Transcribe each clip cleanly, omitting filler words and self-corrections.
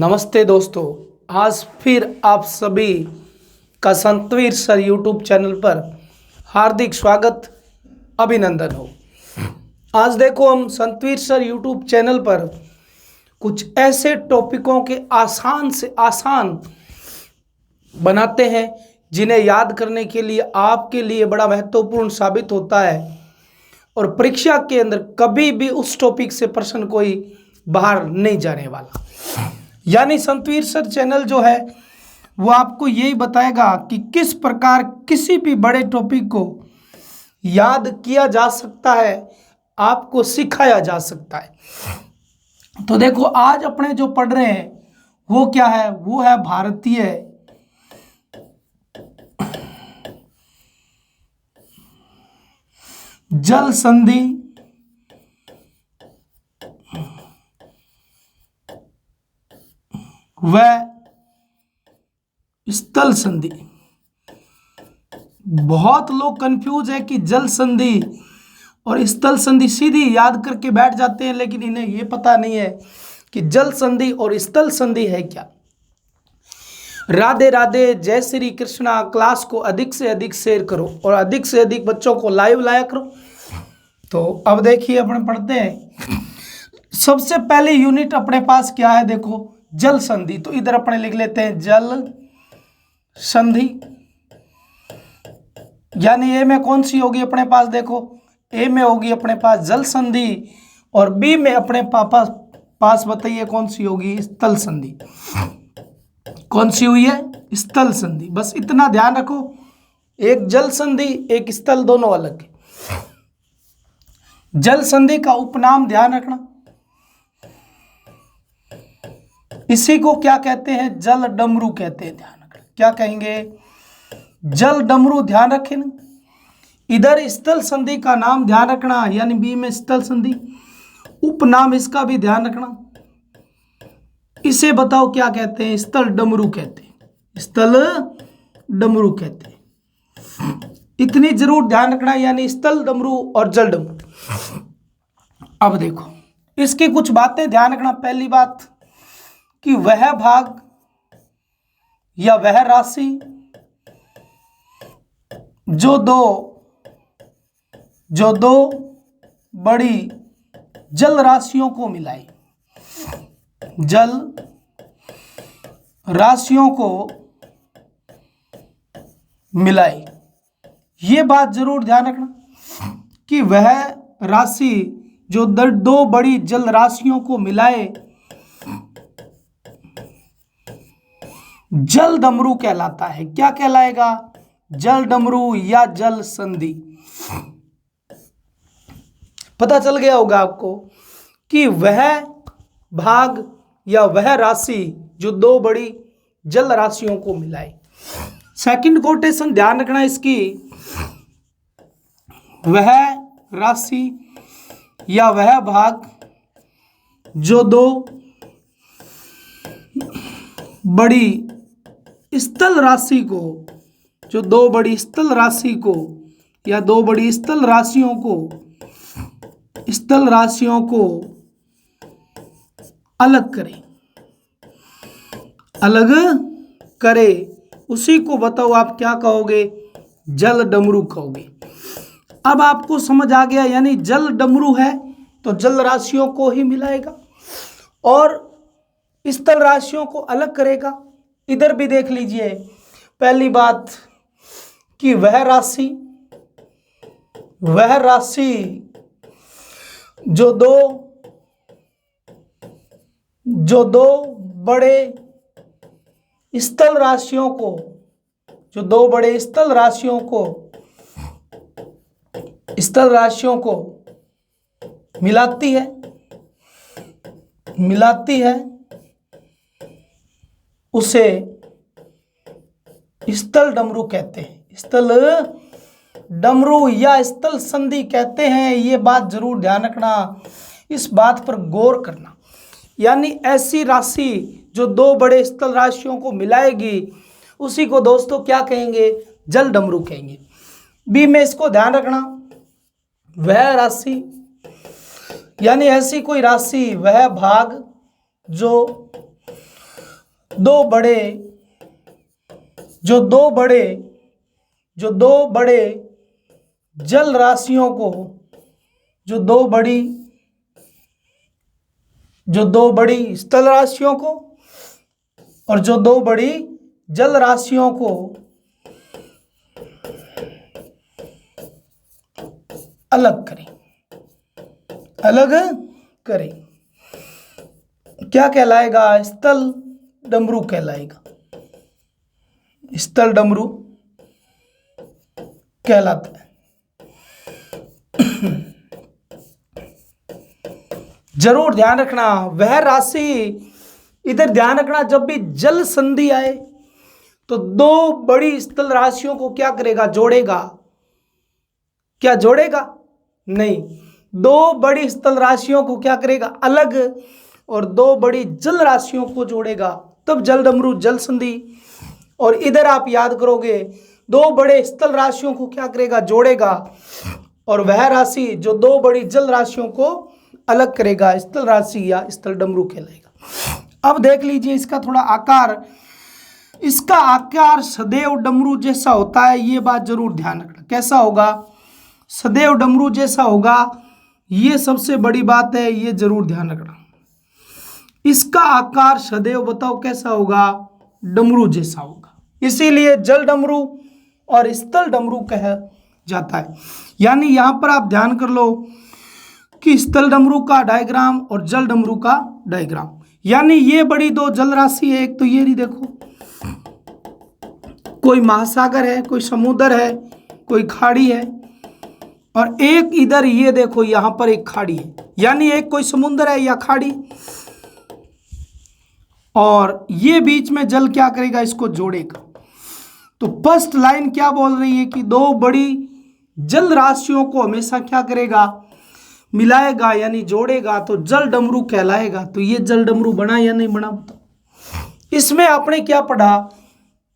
नमस्ते दोस्तों, आज फिर आप सभी का संतवीर सर यूट्यूब चैनल पर हार्दिक स्वागत अभिनंदन हो। आज देखो हम संतवीर सर यूट्यूब चैनल पर कुछ ऐसे टॉपिकों के आसान से आसान बनाते हैं जिन्हें याद करने के लिए आपके लिए बड़ा महत्वपूर्ण साबित होता है और परीक्षा के अंदर कभी भी उस टॉपिक से प्रश्न कोई बाहर नहीं जाने वाला। यानी संतवीर सर चैनल जो है वो आपको यही बताएगा कि किस प्रकार किसी भी बड़े टॉपिक को याद किया जा सकता है, आपको सिखाया जा सकता है। तो देखो आज अपने जो पढ़ रहे हैं वो क्या है, वो है भारतीय जल संधि व स्थल संधि। बहुत लोग कंफ्यूज है कि जल संधि और स्थल संधि सीधी याद करके बैठ जाते हैं, लेकिन इन्हें यह पता नहीं है कि जल संधि और स्थल संधि है क्या। राधे राधे, जय श्री कृष्णा। क्लास को अधिक से अधिक शेयर करो और अधिक से अधिक बच्चों को लाइव लाया करो। तो अब देखिए अपने पढ़ते हैं। सबसे पहले यूनिट अपने पास क्या है, देखो जल संधि। तो इधर अपने लिख लेते हैं जल संधि। यानी ए में कौन सी होगी अपने पास, देखो ए में होगी अपने पास जल संधि और बी में अपने पास बताइए कौन सी होगी, स्थल संधि। कौन सी हुई है, स्थल संधि। बस इतना ध्यान रखो, एक जल संधि एक स्थल दोनों अलग है। जल संधि का उपनाम ध्यान रखना, इसी को क्या कहते हैं, जल डमरू कहते हैं। ध्यान रखना, क्या कहेंगे, जल डमरू। ध्यान रखें ना। इधर स्थल संधि का नाम ध्यान रखना, यानी बी में स्थल संधि। उपनाम इसका भी ध्यान रखना, इसे बताओ क्या कहते हैं, स्थल डमरू कहते हैं। स्थल डमरू कहते हैं, इतनी जरूर ध्यान रखना, यानी स्थल डमरू और जल डमरू। अब देखो इसकी कुछ बातें ध्यान रखना। पहली बात कि वह भाग या वह राशि जो दो बड़ी जल राशियों को मिलाई, जल राशियों को मिलाई। ये बात जरूर ध्यान रखना कि वह राशि जो दो बड़ी जल राशियों को मिलाए जल डमरू कहलाता है। क्या कहलाएगा, जल डमरू या जल संधि। पता चल गया होगा आपको कि वह भाग या वह राशि जो दो बड़ी जल राशियों को मिलाए। सेकंड कोटेशन ध्यान रखना इसकी, वह राशि या वह भाग जो दो बड़ी स्थल राशि को, जो दो बड़ी स्थल राशि को या दो बड़ी स्थल राशियों को अलग करे, उसी को बताओ आप क्या कहोगे, जल डमरू कहोगे। अब आपको समझ आ गया, यानी जल डमरू है तो जल राशियों को ही मिलाएगा और स्थल राशियों को अलग करेगा। इधर भी देख लीजिए, पहली बात कि वह राशि जो दो बड़े स्थल राशियों को मिलाती है उसे स्थल डमरू कहते हैं। स्थल डमरू या स्थल संधि कहते हैं। ये बात जरूर ध्यान रखना, इस बात पर गौर करना। यानी ऐसी राशि जो दो बड़े स्थल राशियों को मिलाएगी उसी को दोस्तों क्या कहेंगे, जल डमरू कहेंगे। बी में इसको ध्यान रखना, वह राशि यानी ऐसी कोई राशि, वह भाग जो दो बड़े जल राशियों को, जो दो बड़ी स्थल राशियों को और जो दो बड़ी जल राशियों को अलग करें, क्या कहलाएगा? स्थल डमरू कहलाएगा, स्थल डमरू कहलाता है। जरूर ध्यान रखना, वह राशि, इधर ध्यान रखना, जब भी जल संधि आए तो दो बड़ी स्थल राशियों को क्या करेगा? जोड़ेगा। क्या जोड़ेगा? नहीं, दो बड़ी स्थल राशियों को क्या करेगा? अलग, और दो बड़ी जल राशियों को जोड़ेगा, तब जल डमरू, जल संधि। और इधर आप याद करोगे, दो बड़े स्थल राशियों को क्या करेगा? जोड़ेगा, और वह राशि जो दो बड़ी जल राशियों को अलग करेगा, स्थल राशि या स्थल डमरू कहलाएगा। अब देख लीजिए इसका थोड़ा आकार, इसका आकार सदैव डमरू जैसा होता है, ये बात जरूर ध्यान रखना। कैसा होगा? सदैव डमरू जैसा होगा, ये सबसे बड़ी बात है, ये जरूर ध्यान रखना। इसका आकार सदैव बताओ कैसा होगा? डमरू जैसा होगा, इसीलिए जल डमरू और स्थल डमरू कहा जाता है। यानी यहां पर आप ध्यान कर लो कि स्थल डमरू का डायग्राम और जल डमरू का डायग्राम, यानी ये बड़ी दो जल राशि है, एक तो ये नहीं, देखो कोई महासागर है, कोई समुद्र है, कोई खाड़ी है, और एक इधर ये देखो यहां पर एक खाड़ी है, यानी एक कोई समुद्र है या खाड़ी, और ये बीच में जल क्या करेगा? इसको जोड़ेगा। तो फर्स्ट लाइन क्या बोल रही है कि दो बड़ी जल राशियों को हमेशा क्या करेगा? मिलाएगा, यानी जोड़ेगा, तो जल डमरू कहलाएगा। तो ये जल डमरू बना या नहीं बना बताओ। इसमें आपने क्या पढ़ा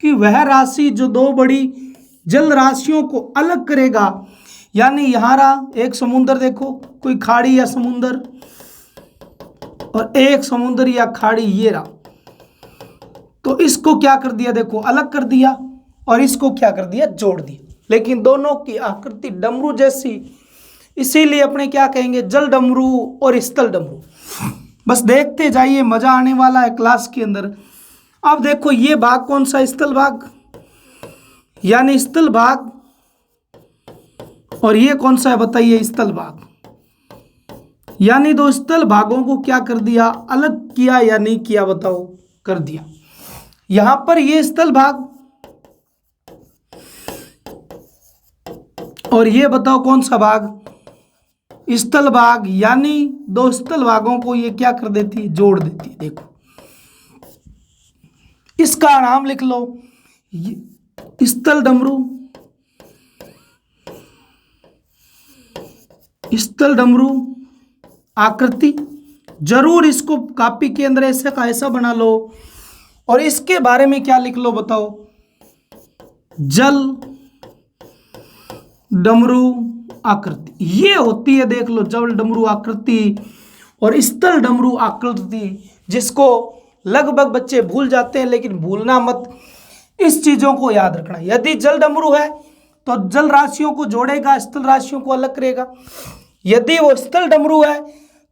कि वह राशि जो दो बड़ी जल राशियों को अलग करेगा, यानी यहां रहा एक समुद्र, देखो कोई खाड़ी या समुद्र, और एक समुद्र या खाड़ी ये रहा, तो इसको क्या कर दिया? देखो अलग कर दिया, और इसको क्या कर दिया? जोड़ दिया। लेकिन दोनों की आकृति डमरू जैसी, इसीलिए अपने क्या कहेंगे? जल डमरू और स्थल डमरू। बस देखते जाइए, मजा आने वाला है क्लास के अंदर। अब देखो ये भाग कौन सा? स्थल भाग, यानी स्थल भाग, और ये कौन सा है बताइए? स्थल भाग। यानी दो स्थल भागों को क्या कर दिया? अलग किया या नहीं किया बताओ? कर दिया। यहां पर ये स्थल भाग, और ये बताओ कौन सा भाग? स्थल भाग। यानी दो स्थल भागों को ये क्या कर देती है? जोड़ देती है। देखो इसका नाम लिख लो, स्थल डमरू, स्थल डमरू आकृति। जरूर इसको कॉपी के अंदर ऐसे का ऐसा बना लो, और इसके बारे में क्या लिख लो बताओ? जल डमरू आकृति, ये होती है, देख लो, जल डमरू आकृति और स्थल डमरू आकृति, जिसको लगभग बच्चे भूल जाते हैं, लेकिन भूलना मत, इस चीजों को याद रखना। यदि जल डमरू है तो जल राशियों को जोड़ेगा, स्थल राशियों को अलग करेगा। यदि वो स्थल डमरू है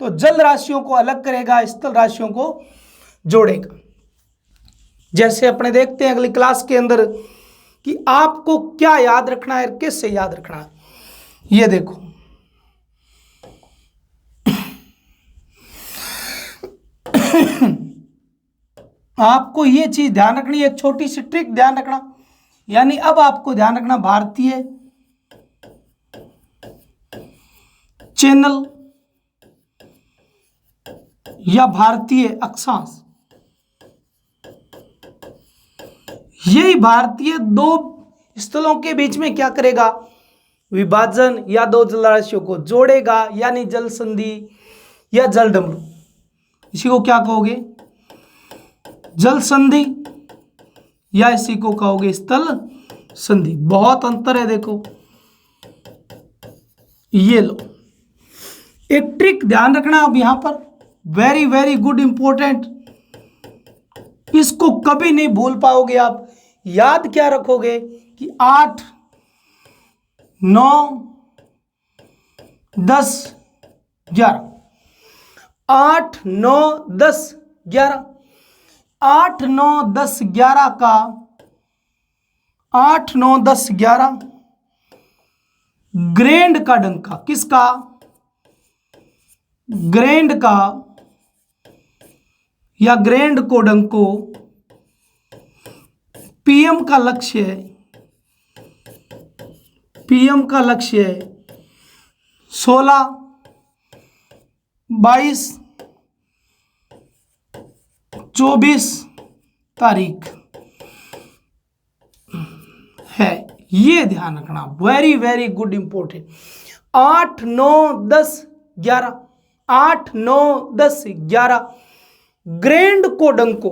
तो जल राशियों को अलग करेगा, स्थल राशियों को जोड़ेगा। जैसे अपने देखते हैं अगली क्लास के अंदर कि आपको क्या याद रखना है, कैसे याद रखना है। ये देखो आपको ये चीज ध्यान रखनी है, एक छोटी सी ट्रिक ध्यान रखना। यानी अब आपको ध्यान रखना, भारतीय चैनल या भारतीय अक्षांश, यही भारतीय दो स्थलों के बीच में क्या करेगा? विभाजन या दो जल राशियों को जोड़ेगा, यानी जल संधि या जल डमरू। इसी को क्या कहोगे? जल संधि, या इसी को कहोगे स्थल संधि। बहुत अंतर है, देखो ये लो, एक ट्रिक ध्यान रखना अब यहां पर, वेरी वेरी गुड इंपॉर्टेंट। इसको कभी नहीं भूल पाओगे आप। याद क्या रखोगे कि 8, 9, 10, 11, 8, 9, 10, 11, 8, 9, 10, 11 का 8, 9, 10, 11 ग्रैंड का डंका, किसका? ग्रैंड का या ग्रैंड को डंको पीएम का लक्ष्य है, पीएम का लक्ष्य है 16, 22, 24 तारीख है। ये ध्यान रखना, very very good important. 8, 9, 10, 11, 8, 9, 10, 11 grand को डंको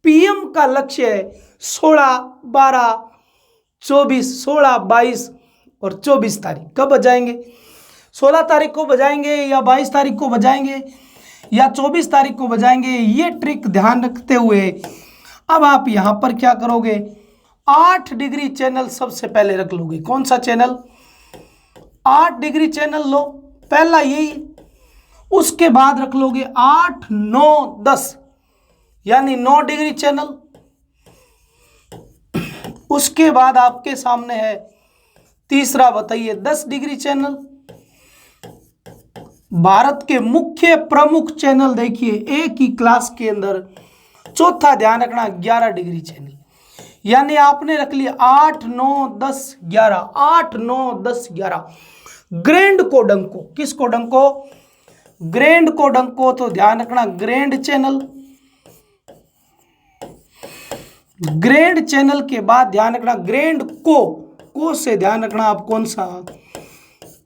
पीएम का लक्ष्य है 16, 12, 24, 16, 22 और 24 तारीख। कब बजाएंगे? 16 तारीख को बजाएंगे या 22 तारीख को बजाएंगे या 24 तारीख को बजाएंगे? ये ट्रिक ध्यान रखते हुए अब आप यहां पर क्या करोगे? 8 डिग्री चैनल सबसे पहले रख लोगे। कौन सा चैनल? 8 डिग्री चैनल लो, पहला यही। उसके बाद रख लोगे 8, 9, 10 यानी 9 डिग्री चैनल। उसके बाद आपके सामने है तीसरा, बताइए 10 डिग्री चैनल। भारत के मुख्य प्रमुख चैनल देखिए एक ही क्लास के अंदर। चौथा ध्यान रखना 11 डिग्री चैनल, यानी आपने रख लिया 8, 9, 10, 11, 8, 9, 10, 11 ग्रैंड को डंको। किसको डंको? ग्रैंड को डंको। तो ध्यान रखना ग्रैंड चैनल। ग्रैंड चैनल के बाद ध्यान रखना ग्रैंड को से ध्यान रखना आप कौन सा?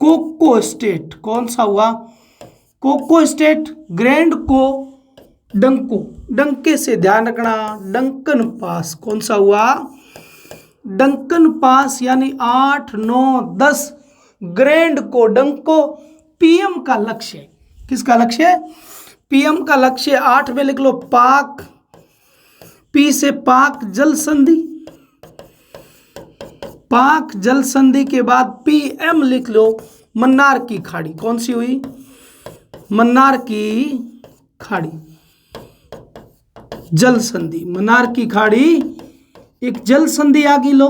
Cocoa state. कौन सा हुआ? Cocoa state. ग्रैंड को डंको, डंके से ध्यान रखना डंकन पास। कौन सा हुआ? Duncan pass. यानी 8, 9, 10 ग्रैंड को डंको पीएम का लक्ष्य। किसका लक्ष्य? पीएम का लक्ष्य। 8 में लिख लो पाक, पी से पाक जल संधि। पाक जल संधि के बाद पीएम लिख लो मन्नार की खाड़ी। कौन सी हुई? मन्नार की खाड़ी, जल संधि। मन्नार की खाड़ी एक जल संधि आ गई। लो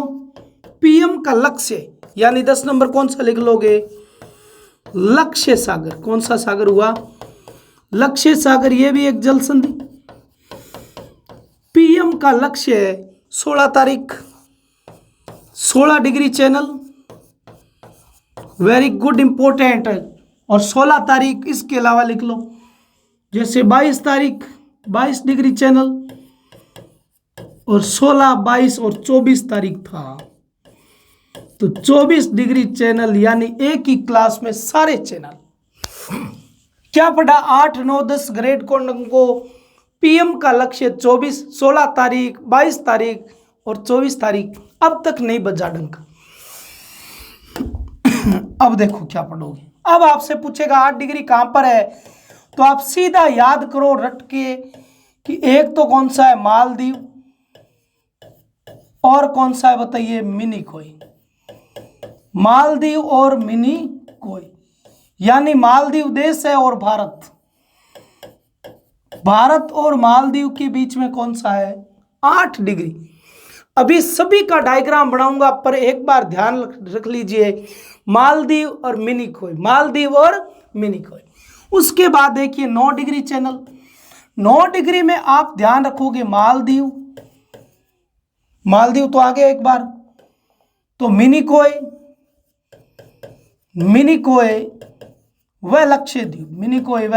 पीएम का लक्ष्य, यानी 10 नंबर कौन सा लिख लोगे? लक्ष्य सागर। कौन सा सागर हुआ? लक्ष्य सागर। ये भी एक जल संधि। पीएम का लक्ष्य है 16 तारीख, 16 degree channel, very good important. और 16 तारीख इसके अलावा लिख लो, जैसे 22 तारीख 22 डिग्री चैनल, और 16, 22 और 24 तारीख था तो 24 डिग्री चैनल, यानी एक ही क्लास में सारे चैनल। क्या पढ़ा? 8, 9, 10 ग्रेड कोंडम को पीएम का लक्ष्य 24, 16 तारीख, 22 तारीख और 24 तारीख। अब तक नहीं बजा डंका। अब देखो क्या पढ़ोगे। अब आपसे पूछेगा 8 डिग्री कहां पर है, तो आप सीधा याद करो रट के कि एक तो कौन सा है? मालदीव, और कौन सा है बताइए? मिनिकोय। मालदीव और मिनिकोय, यानी मालदीव देश है और भारत। भारत और मालदीव के बीच में कौन सा है? 8 डिग्री। अभी सभी का डायग्राम बनाऊंगा, पर एक बार ध्यान रख लीजिए मालदीव और मिनिकोय, मालदीव और मिनिकोय। उसके बाद देखिए 9 डिग्री चैनल। 9 डिग्री में आप ध्यान रखोगे मालदीव, मालदीव तो आगे एक बार, तो मिनिकोय, मिनिकोय व लक्षद्वीप, मिनिकोय व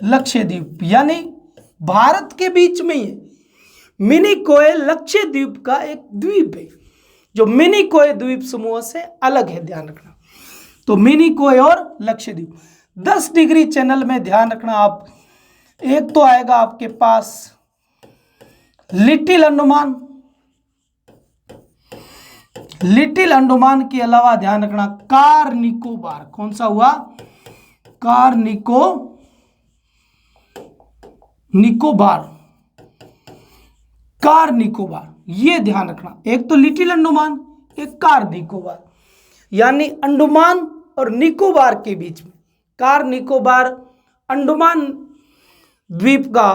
लक्षद्वीप, यानी भारत के बीच में ही है। मिनिकोय लक्षद्वीप का एक द्वीप है जो मिनिकोय द्वीप समूह से अलग है, ध्यान रखना। तो मिनिकोय और लक्षद्वीप। 10 डिग्री चैनल में ध्यान रखना आप, एक तो आएगा आपके पास लिटिल अंडमान, लिटिल अंडमान के अलावा ध्यान रखना कार निकोबार। कौन सा हुआ? कार निकोबार। कार निकोबार, ये ध्यान रखना। एक तो लिटिल अंडमान, एक कार निकोबार, यानी अंडमान और निकोबार के बीच में कार निकोबार अंडमान द्वीप का,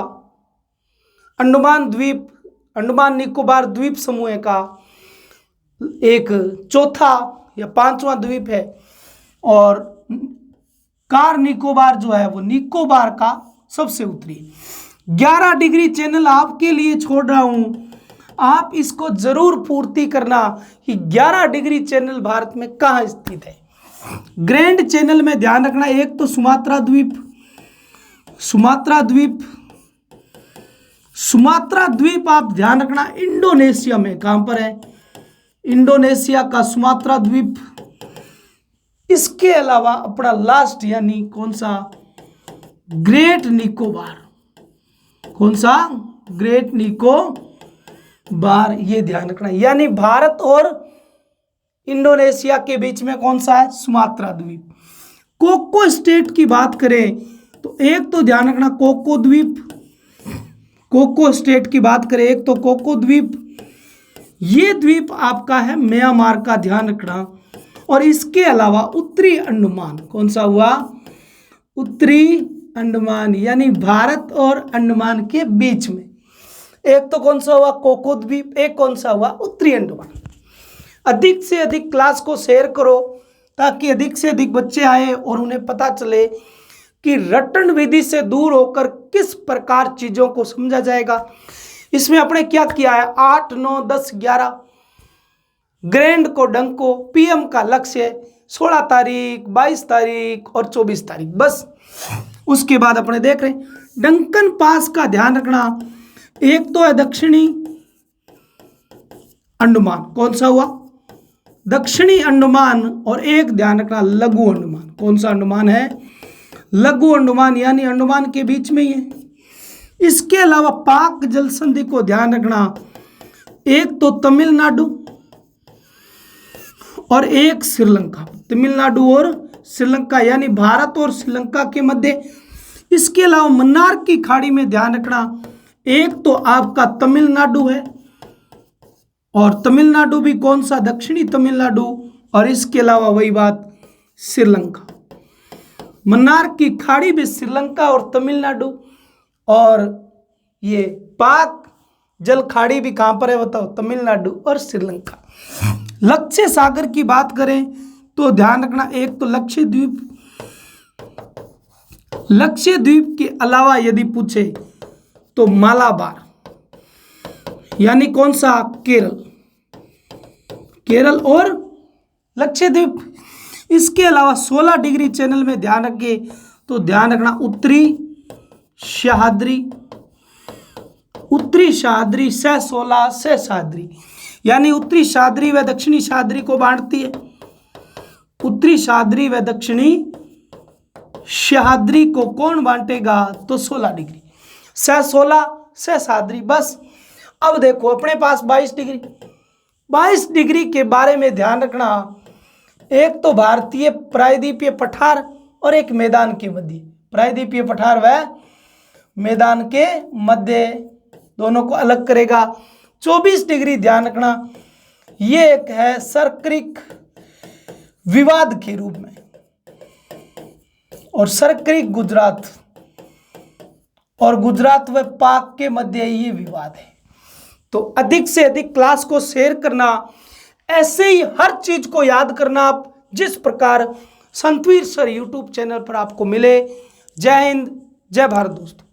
अंडमान निकोबार द्वीप समूह का एक चौथा या पांचवा द्वीप है, और कार निकोबार जो है वो निकोबार का सबसे उत्तरी। 11 डिग्री चैनल आपके लिए छोड़ रहा हूं, आप इसको जरूर पूर्ति करना कि 11 डिग्री चैनल भारत में कहाँ स्थित है। ग्रैंड चैनल में ध्यान रखना, एक तो सुमात्रा द्वीप आप ध्यान रखना इंडोनेशिया में, कहां पर है, इंडोनेशिया का सुमात्रा द्वीप। इसके अलावा अपना लास्ट यानी कौन सा, ग्रेट निकोबार, कौन सा, ग्रेट निकोबार, ये ध्यान रखना। यानी भारत और इंडोनेशिया के बीच में कौन सा है, सुमात्रा द्वीप। कोको स्टेट की बात करें तो एक तो ध्यान रखना कोको द्वीप, कोको स्टेट की बात करें एक तो कोको द्वीप, ये द्वीप आपका है म्यांमार का, ध्यान रखना। और इसके अलावा उत्तरी अंडमान, कौन सा हुआ, उत्तरी अंडमान, यानी भारत और अंडमान के बीच में एक तो कौन सा हुआ कोको द्वीप, एक कौन सा हुआ उत्तरी अंडमान। अधिक से अधिक क्लास को शेयर करो ताकि अधिक से अधिक बच्चे आए और उन्हें पता चले कि रटन विधि से दूर होकर किस प्रकार चीज़ों को समझा जाएगा। इसमें अपने क्या किया है, 8, 9, 10, 11 ग्रैंड को डंको, पीएम का लक्ष्य 16 तारीख, 22 तारीख और 24 तारीख, बस। उसके बाद अपने देख रहे हैं डंकन पास का ध्यान रखना, एक तो है दक्षिणी अंडमान, कौन सा हुआ, दक्षिणी अंडमान, और एक ध्यान रखना लघु अंडमान, कौन सा अंडमान है, लघु अंडमान, यानी अंडमान के बीच में ही है। इसके अलावा पाक जल संधि को ध्यान रखना, एक तो तमिलनाडु और एक श्रीलंका, तमिलनाडु और श्रीलंका, यानी भारत और श्रीलंका के मध्य। इसके अलावा मन्नार की खाड़ी में ध्यान रखना, एक तो आपका तमिलनाडु है, और तमिलनाडु भी कौन सा, दक्षिणी तमिलनाडु, और इसके अलावा वही बात श्रीलंका, मन्नार की खाड़ी भी श्रीलंका और तमिलनाडु, और ये पाक जल खाड़ी भी कहां पर है बताओ, तमिलनाडु और श्रीलंका। लक्ष्य सागर की बात करें तो ध्यान रखना, एक तो लक्षद्वीप के अलावा यदि पूछे तो मालाबार, यानी कौन सा, केरल और लक्षद्वीप। इसके अलावा 16 डिग्री चैनल में ध्यान रखे तो ध्यान रखना उत्तरी सह्याद्री सह 16 सह सह्याद्री, यानी उत्तरी सह्याद्री व दक्षिणी सह्याद्री को बांटती है। उत्तरी सह्याद्री व दक्षिणी सह्याद्री को कौन बांटेगा, तो 16 डिग्री सह 16 सह सह्याद्री, बस। अब देखो अपने पास 22 डिग्री के बारे में ध्यान रखना, एक तो भारतीय प्रायद्वीपीय पठार और एक मैदान के मध्य, प्रायद्वीपीय पठार व मैदान के मध्य, दोनों को अलग करेगा। 24 डिग्री ध्यान रखना, ये एक है सरक्रिक विवाद के रूप में, और सरक्रिक गुजरात और गुजरात व पाक के मध्य ये विवाद है। तो अधिक से अधिक क्लास को शेयर करना, ऐसे ही हर चीज को याद करना आप जिस प्रकार संतवीर सर यूट्यूब चैनल पर आपको मिले। जय हिंद, जय भारत दोस्तों।